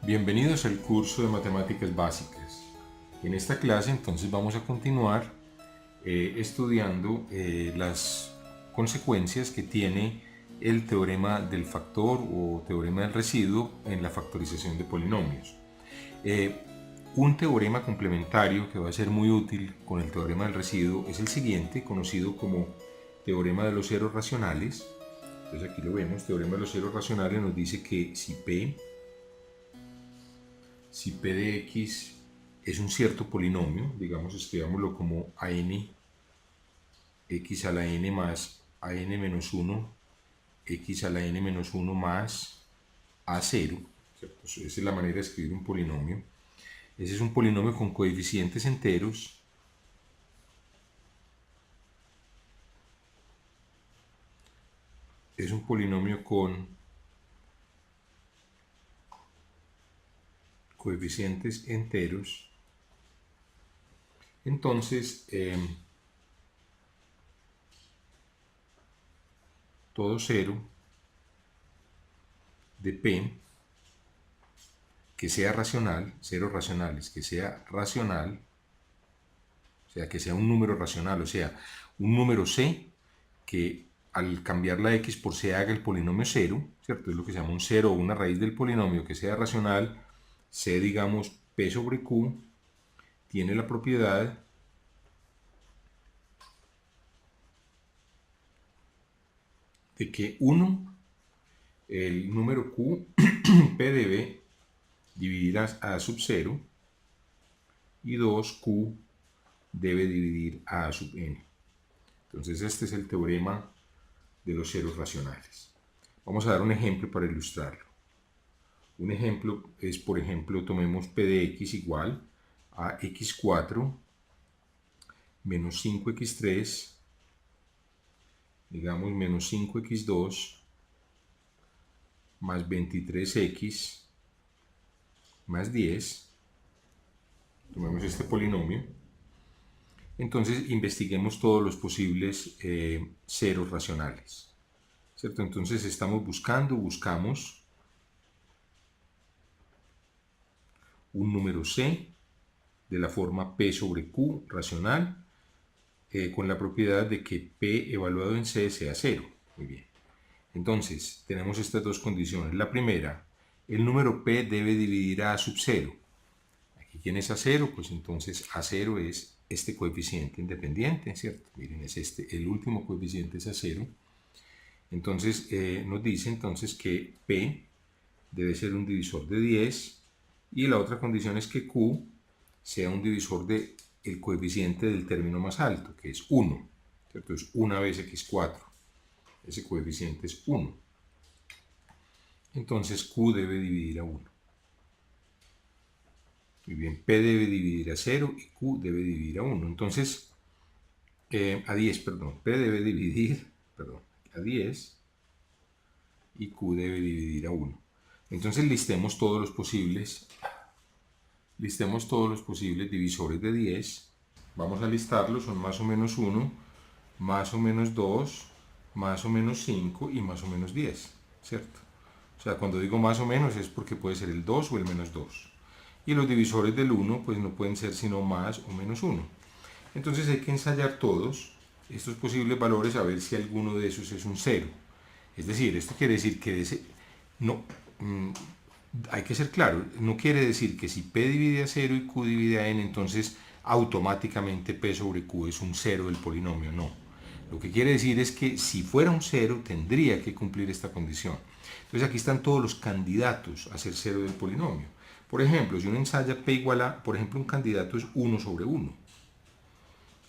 Bienvenidos al curso de Matemáticas Básicas. En esta clase entonces vamos a continuar estudiando las consecuencias que tiene el teorema del factor o teorema del residuo en la factorización de polinomios. Un teorema complementario que va a ser muy útil con el teorema del residuo es el siguiente, conocido como teorema de los ceros racionales. Entonces aquí lo vemos, teorema de los ceros racionales nos dice que si P de X es un cierto polinomio, digamos, escribámoslo como AN X a la N más AN menos 1, X a la N menos 1 más A0, ¿cierto? Esa es la manera de escribir un polinomio. Ese es un polinomio con coeficientes enteros es un polinomio con coeficientes enteros. Entonces, todo cero de P que sea racional, ceros racionales, que sea racional, o sea, que sea un número racional, o sea, un número C que al cambiar la X por C haga el polinomio cero, ¿cierto? Es lo que se llama un cero o una raíz del polinomio que sea racional. C, digamos, P sobre Q, tiene la propiedad de que 1, el número Q, P debe dividir a sub 0, y 2, Q debe dividir a sub n. Entonces este es el teorema de los ceros racionales. Vamos a dar un ejemplo para ilustrarlo. Un ejemplo es, por ejemplo, tomemos P de X igual a X4 menos 5X3, digamos menos 5X2 más 23X más 10. Tomemos este polinomio. Entonces investiguemos todos los posibles ceros racionales, ¿cierto? Entonces buscamos un número C de la forma P sobre Q racional con la propiedad de que P evaluado en C sea 0. Muy bien. Entonces tenemos estas dos condiciones. La primera, el número P debe dividir a sub 0. Aquí, ¿quién es A0? Pues entonces A0 es este coeficiente independiente, ¿cierto? Miren, es este, el último coeficiente es A0. Entonces nos dice entonces que P debe ser un divisor de 10 y la otra condición es que Q sea un divisor de el coeficiente del término más alto, que es 1, ¿cierto? Es 1 vez X4. Ese coeficiente es 1. Entonces Q debe dividir a 1. Muy bien, P debe dividir a 0 y Q debe dividir a 1. Entonces, a 10, perdón. P debe dividir, a 10 y Q debe dividir a 1. Entonces listemos todos los posibles divisores de 10. Vamos a listarlos, son más o menos 1, más o menos 2, más o menos 5 y más o menos 10, ¿cierto? O sea, cuando digo más o menos es porque puede ser el 2 o el menos 2. Y los divisores del 1 pues no pueden ser sino más o menos 1. Entonces hay que ensayar todos estos posibles valores a ver si alguno de esos es un 0. Es decir, esto quiere decir que hay que ser claro, no quiere decir que si P divide a 0 y Q divide a n, entonces automáticamente P sobre Q es un 0 del polinomio, no. Lo que quiere decir es que si fuera un 0, tendría que cumplir esta condición. Entonces aquí están todos los candidatos a ser 0 del polinomio. Por ejemplo, si uno ensaya P igual a, por ejemplo, un candidato es 1 sobre 1.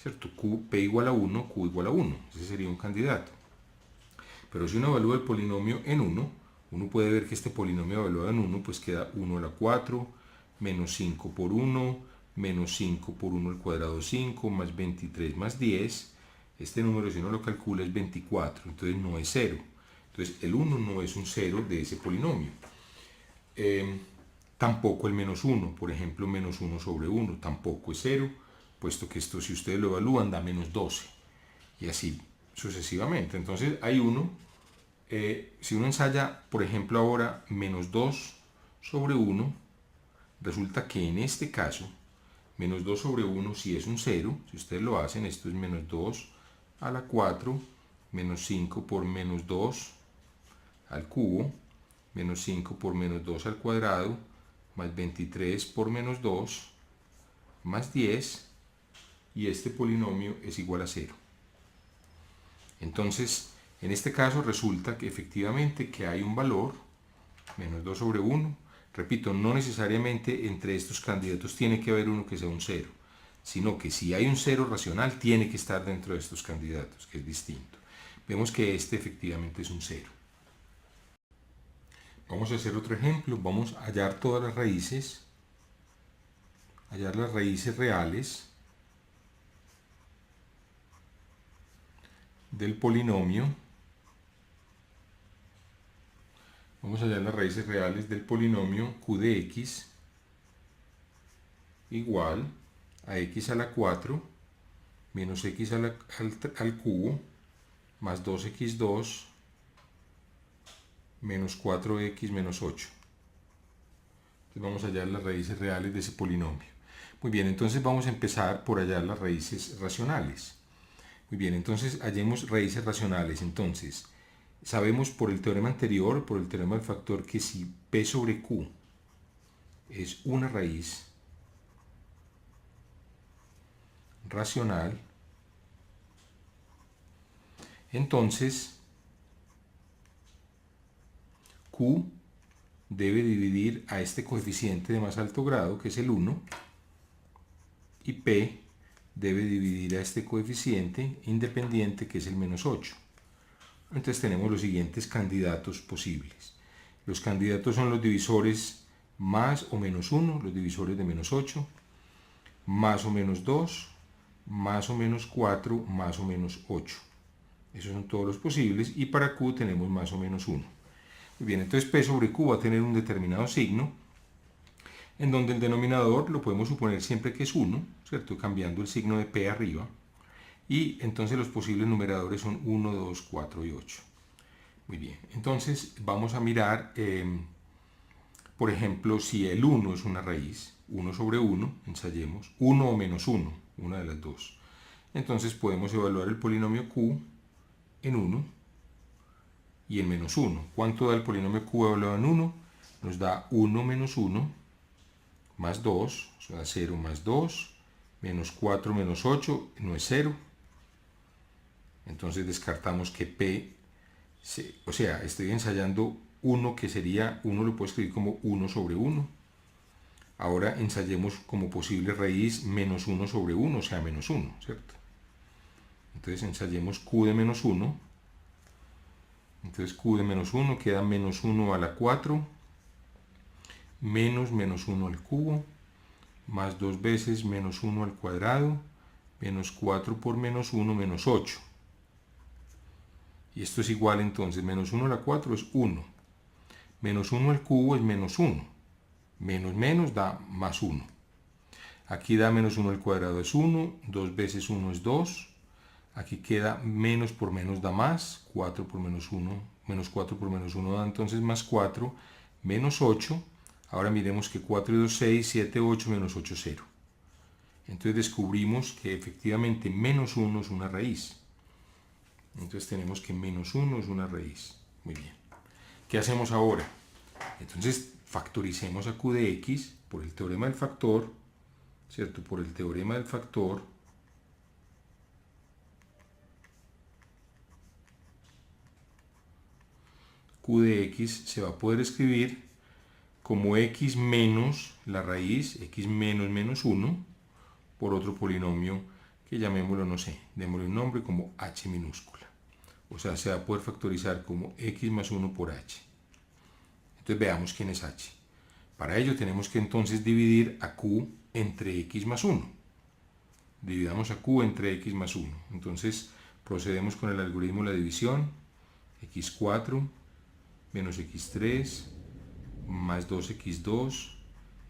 ¿Cierto? P igual a 1, Q igual a 1. Ese sería un candidato. Pero si uno evalúa el polinomio en 1, uno puede ver que este polinomio evaluado en 1 pues queda 1 a la 4, menos 5 por 1, menos 5 por 1 al cuadrado 5, más 23 más 10. Este número, si uno lo calcula, es 24, entonces no es 0. Entonces el 1 no es un 0 de ese polinomio. Tampoco el menos 1, por ejemplo, menos 1 sobre 1, tampoco es 0, puesto que esto, si ustedes lo evalúan, da menos 12. Y así sucesivamente. Entonces hay uno, si uno ensaya, por ejemplo, ahora menos 2 sobre 1, resulta que en este caso, menos 2 sobre 1 si es un 0, si ustedes lo hacen, esto es menos 2 a la 4, menos 5 por menos 2 al cubo, menos 5 por menos 2 al cuadrado, más 23 por menos 2, más 10, y este polinomio es igual a 0. Entonces, en este caso resulta que efectivamente que hay un valor, menos 2 sobre 1, repito, no necesariamente entre estos candidatos tiene que haber uno que sea un 0, sino que si hay un 0 racional tiene que estar dentro de estos candidatos, que es distinto. Vemos que este efectivamente es un 0. Vamos a hacer otro ejemplo, vamos a hallar todas las raíces, hallar las raíces reales del polinomio. Vamos a hallar las raíces reales del polinomio q de x igual a x a la 4 menos x al cubo más 2x2 menos 4x menos 8. Entonces vamos a hallar las raíces reales de ese polinomio. Muy bien, entonces vamos a empezar por hallar las raíces racionales. Muy bien, entonces hallemos raíces racionales. Entonces, sabemos por el teorema anterior, por el teorema del factor, que si p sobre q es una raíz racional, entonces q debe dividir a este coeficiente de más alto grado, que es el 1, y p debe dividir a este coeficiente independiente, que es el menos 8. Entonces tenemos los siguientes candidatos posibles. Los candidatos son los divisores más o menos 1, los divisores de menos 8, más o menos 2, más o menos 4, más o menos 8. Esos son todos los posibles, y para q tenemos más o menos 1. Muy bien, entonces p sobre q va a tener un determinado signo, en donde el denominador lo podemos suponer siempre que es 1, ¿cierto? Cambiando el signo de p arriba. Y entonces los posibles numeradores son 1, 2, 4 y 8. Muy bien, entonces vamos a mirar, por ejemplo, si el 1 es una raíz, 1 sobre 1, ensayemos, 1 o menos 1, una de las dos. Entonces podemos evaluar el polinomio q en 1 y en menos 1. ¿Cuánto da el polinomio q evaluado en 1? Nos da 1 menos 1 más 2, o sea, 0 más 2, menos 4 menos 8, no es 0. Entonces descartamos que p, o sea, estoy ensayando 1 que sería, 1 lo puedo escribir como 1 sobre 1. Ahora ensayemos como posible raíz menos 1 sobre 1, o sea, menos 1, ¿cierto? Entonces ensayemos q de menos 1. Entonces q de menos 1 queda menos 1 a la 4, menos menos 1 al cubo, más 2 veces menos 1 al cuadrado, menos 4 por menos 1, menos 8. Y esto es igual entonces, menos 1 a la 4 es 1, menos 1 al cubo es menos 1, menos menos da más 1. Aquí da menos 1 al cuadrado es 1, 2 veces 1 es 2, aquí queda menos por menos da más, 4 por menos 1, menos 4 por menos 1 da entonces más 4, menos 8. Ahora miremos que 4 y 2, 6, 7, 8, menos 8, 0. Entonces descubrimos que efectivamente menos 1 es una raíz. Entonces tenemos que menos 1 es una raíz. Muy bien. ¿Qué hacemos ahora? Entonces factoricemos a q de x por el teorema del factor, ¿cierto? Por el teorema del factor. Q de x se va a poder escribir como x menos la raíz, x menos menos 1, por otro polinomio que llamémoslo, no sé, démosle un nombre como h minúscula. O sea, se va a poder factorizar como x más 1 por h. Entonces veamos quién es h. Para ello tenemos que entonces dividir a q entre x más 1. Dividamos a q entre x más 1. Entonces procedemos con el algoritmo de la división. x4 menos x3 más 2x2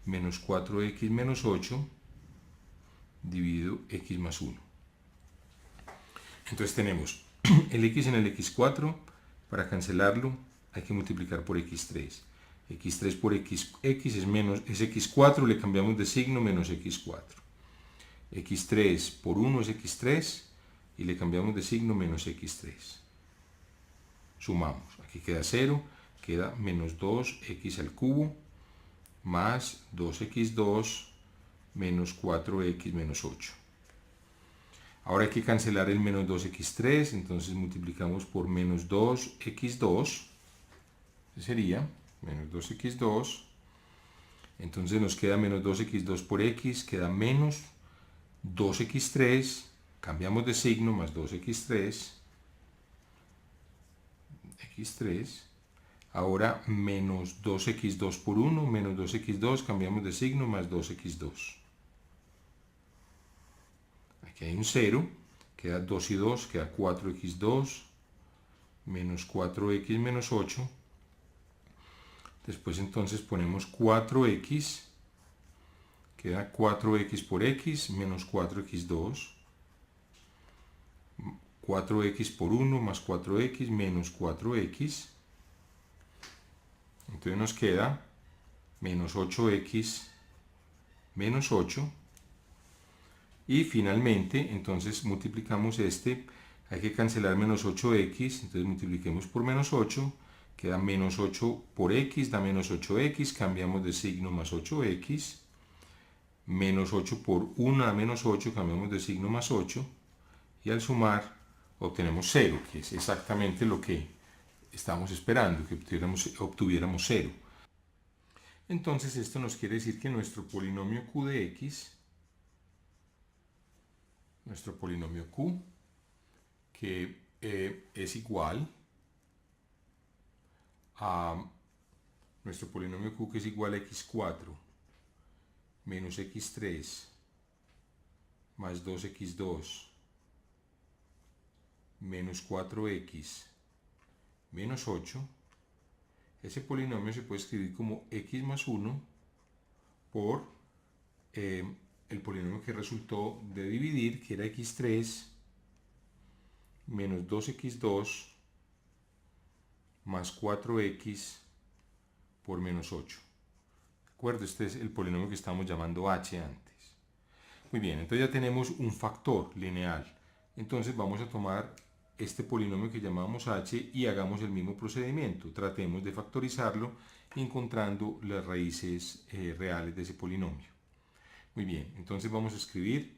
menos 4x menos 8 dividido x más 1. Entonces tenemos el x en el x4, para cancelarlo hay que multiplicar por x3. x3 por x es x4, le cambiamos de signo, menos x4. x3 por 1 es x3 y le cambiamos de signo, menos x3. Sumamos, aquí queda 0, queda menos 2x al cubo más 2x2 menos 4x menos 8. Ahora hay que cancelar el menos 2x3, entonces multiplicamos por menos 2x2, sería menos 2x2, entonces nos queda menos 2x2 por x, queda menos 2x3, cambiamos de signo, más 2x3, x3, ahora menos 2x2 por 1, menos 2x2, cambiamos de signo, más 2x2. Aquí hay un 0, queda 2 y 2, queda 4x2, menos 4x menos 8. Después entonces ponemos 4x, queda 4x por x, menos 4x2, 4x por 1 más 4x menos 4x, entonces nos queda menos 8x menos 8, y finalmente entonces multiplicamos hay que cancelar menos 8x, entonces multipliquemos por menos 8, queda menos 8 por x, da menos 8x, cambiamos de signo, más 8x, menos 8 por 1 da menos 8, cambiamos de signo, más 8, y al sumar obtenemos 0, que es exactamente lo que estamos esperando, que obtuviéramos 0. Entonces esto nos quiere decir que nuestro polinomio q de x, nuestro polinomio q, que es igual a nuestro polinomio q, que es igual a x4 menos x3 más 2x2 menos 4x menos 8, ese polinomio se puede escribir como x más 1 por el polinomio que resultó de dividir, que era x3 menos 2x2 más 4x por menos 8. ¿De acuerdo? Este es el polinomio que estamos llamando h antes. Muy bien, entonces ya tenemos un factor lineal. Entonces vamos a tomar este polinomio que llamamos h y hagamos el mismo procedimiento. Tratemos de factorizarlo encontrando las raíces reales de ese polinomio. Muy bien, entonces vamos a escribir,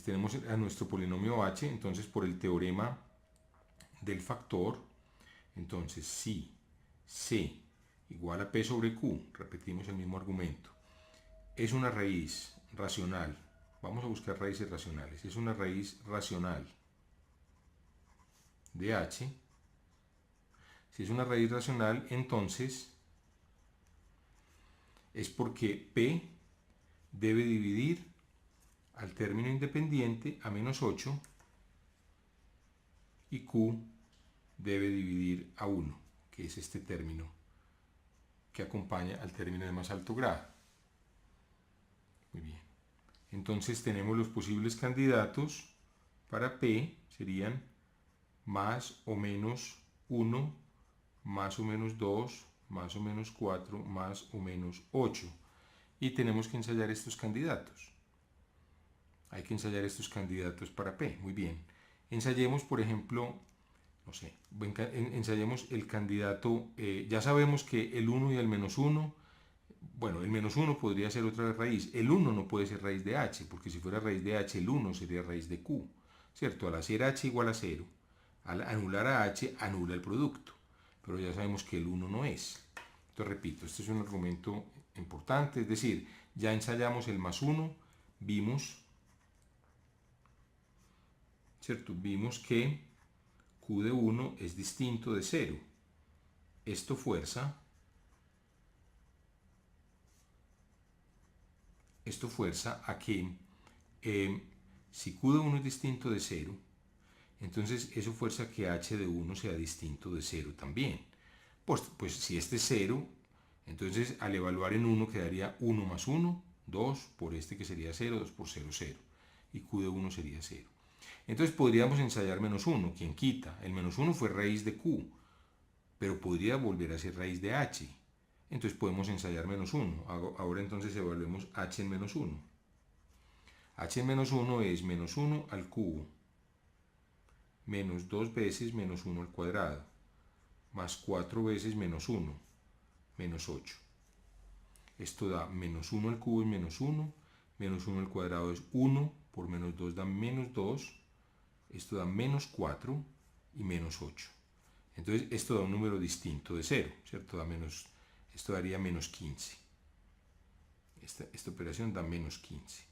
tenemos a nuestro polinomio h, entonces por el teorema del factor, entonces si c igual a p sobre q, repetimos el mismo argumento, es una raíz racional, vamos a buscar raíces racionales, es una raíz racional de h, si es una raíz racional, entonces es porque p debe dividir al término independiente a menos 8 y q debe dividir a 1, que es este término que acompaña al término de más alto grado. Muy bien. Entonces tenemos los posibles candidatos para p, serían más o menos 1, más o menos 2, más o menos 4, más o menos 8. Y tenemos que ensayar estos candidatos. Hay que ensayar estos candidatos para P. Muy bien. Ensayemos, por ejemplo, no sé, ensayemos el candidato, ya sabemos que el 1 y el menos 1, bueno, el menos 1 podría ser otra raíz. El 1 no puede ser raíz de h, porque si fuera raíz de h, el 1 sería raíz de q, ¿cierto? Al hacer h igual a 0, al anular a h, anula el producto. Pero ya sabemos que el 1 no es. Entonces, repito, este es un argumento importante, es decir, ya ensayamos el más 1, vimos, ¿cierto? Vimos que q de 1 es distinto de 0. Esto fuerza a que si q de 1 es distinto de 0, entonces eso fuerza que h de 1 sea distinto de 0 también. Pues si este es 0, entonces al evaluar en 1 quedaría 1 más 1, 2 por este que sería 0, 2 por 0, 0. Y q de 1 sería 0. Entonces podríamos ensayar menos 1, quien quita. El menos 1 fue raíz de q, pero podría volver a ser raíz de h. entonces podemos ensayar menos 1. Ahora entonces evaluemos h en menos 1. h en menos 1 es menos 1 al cubo, menos 2 veces menos 1 al cuadrado, más 4 veces menos 1, menos 8. Esto da menos 1 al cubo es menos 1, menos 1 al cuadrado es 1, por menos 2 da menos 2, esto da menos 4 y menos 8. Entonces esto da un número distinto de 0, ¿cierto? Esto daría menos 15. Esta operación da menos 15.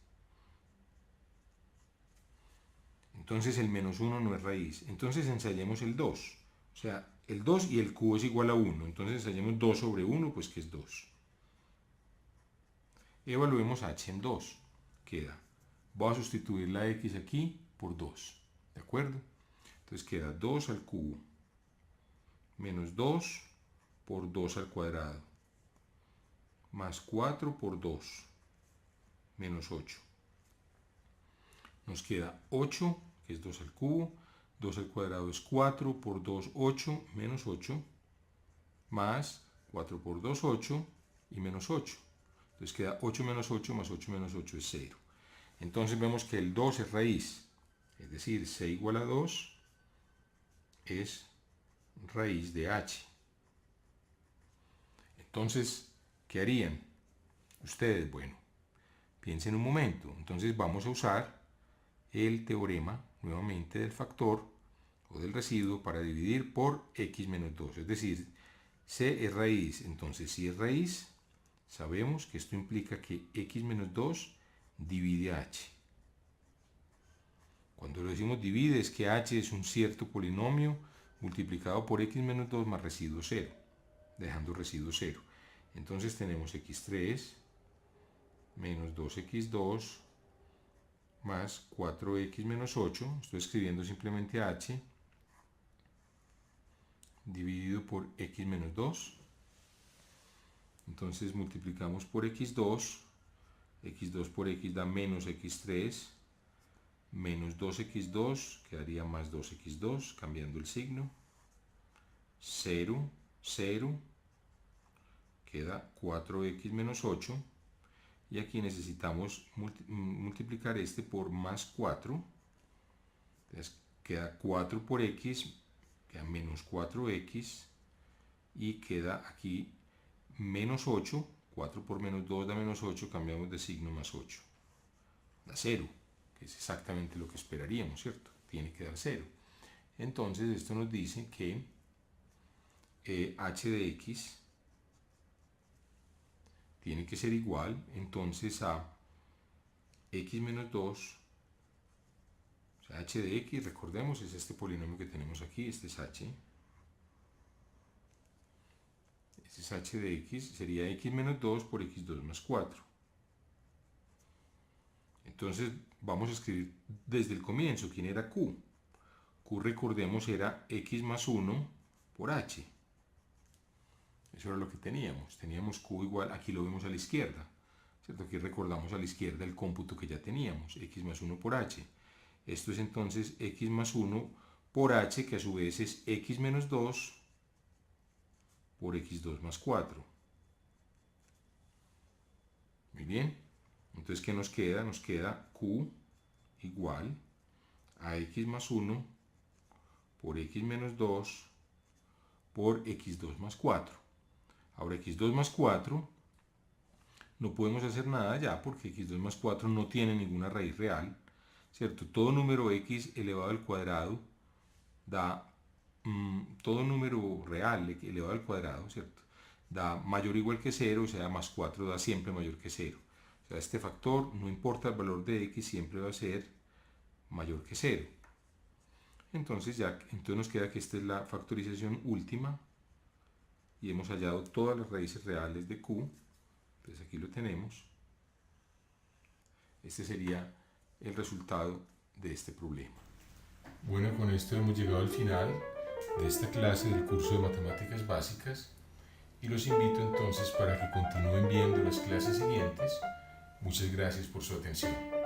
Entonces el menos 1 no es raíz. Entonces ensayemos el 2. O sea, el 2 y el cubo es igual a 1. Entonces ensayemos 2 sobre 1, pues que es 2. Evaluemos h en 2. Queda, voy a sustituir la x aquí por 2. ¿De acuerdo? Entonces queda 2 al cubo menos 2 por 2 al cuadrado más 4 por 2 menos 8. Nos queda 8, que es 2 al cubo, 2 al cuadrado es 4 por 2, 8, menos 8, más 4 por 2, 8 y menos 8. Entonces queda 8 menos 8 más 8 menos 8 es 0. Entonces vemos que el 2 es raíz, es decir, c igual a 2 es raíz de h. Entonces, ¿qué harían ustedes? Bueno, piensen un momento. Entonces vamos a usar el teorema nuevamente del factor o del residuo para dividir por x menos 2. Es decir, c es raíz. Entonces, si es raíz, sabemos que esto implica que x menos 2 divide h. Cuando lo decimos divide es que h es un cierto polinomio multiplicado por x menos 2 más residuo 0, dejando residuo 0. Entonces tenemos x3 menos 2x2 más 4x menos 8, estoy escribiendo simplemente h, dividido por x menos 2. Entonces multiplicamos por x2, x2 por x da menos x3, menos 2x2, quedaría más 2x2, cambiando el signo, 0, 0, queda 4x menos 8, y aquí necesitamos multiplicar este por más 4, entonces queda 4 por x, queda menos 4x, y queda aquí menos 8, 4 por menos 2 da menos 8, cambiamos de signo, más 8, da 0, que es exactamente lo que esperaríamos, ¿cierto? Tiene que dar 0. Entonces esto nos dice que h de x tiene que ser igual entonces a x menos 2, o sea, h de x, recordemos, es este polinomio que tenemos aquí, este es h. Este es h de x, sería x menos 2 por x2 más 4. Entonces vamos a escribir desde el comienzo quién era q. Q, recordemos, era x más 1 por h. Eso era lo que teníamos. Teníamos q igual, aquí lo vemos a la izquierda, ¿cierto? Aquí recordamos a la izquierda el cómputo que ya teníamos, x más 1 por h. Esto es entonces x más 1 por h, que a su vez es x menos 2 por x2 más 4. Muy bien. Entonces, ¿qué nos queda? Nos queda q igual a x más 1 por x menos 2 por x2 más 4. Ahora, x2 más 4, no podemos hacer nada ya porque x2 más 4 no tiene ninguna raíz real, ¿cierto? Todo número x elevado al cuadrado da, todo número real elevado al cuadrado, ¿cierto? Da mayor o igual que 0, o sea, más 4 da siempre mayor que 0. O sea, este factor, no importa el valor de x, siempre va a ser mayor que 0. Entonces nos queda que esta es la factorización última y hemos hallado todas las raíces reales de q. Entonces aquí lo tenemos. Este sería el resultado de este problema. Bueno, con esto hemos llegado al final de esta clase del curso de matemáticas básicas y los invito entonces para que continúen viendo las clases siguientes. Muchas gracias por su atención.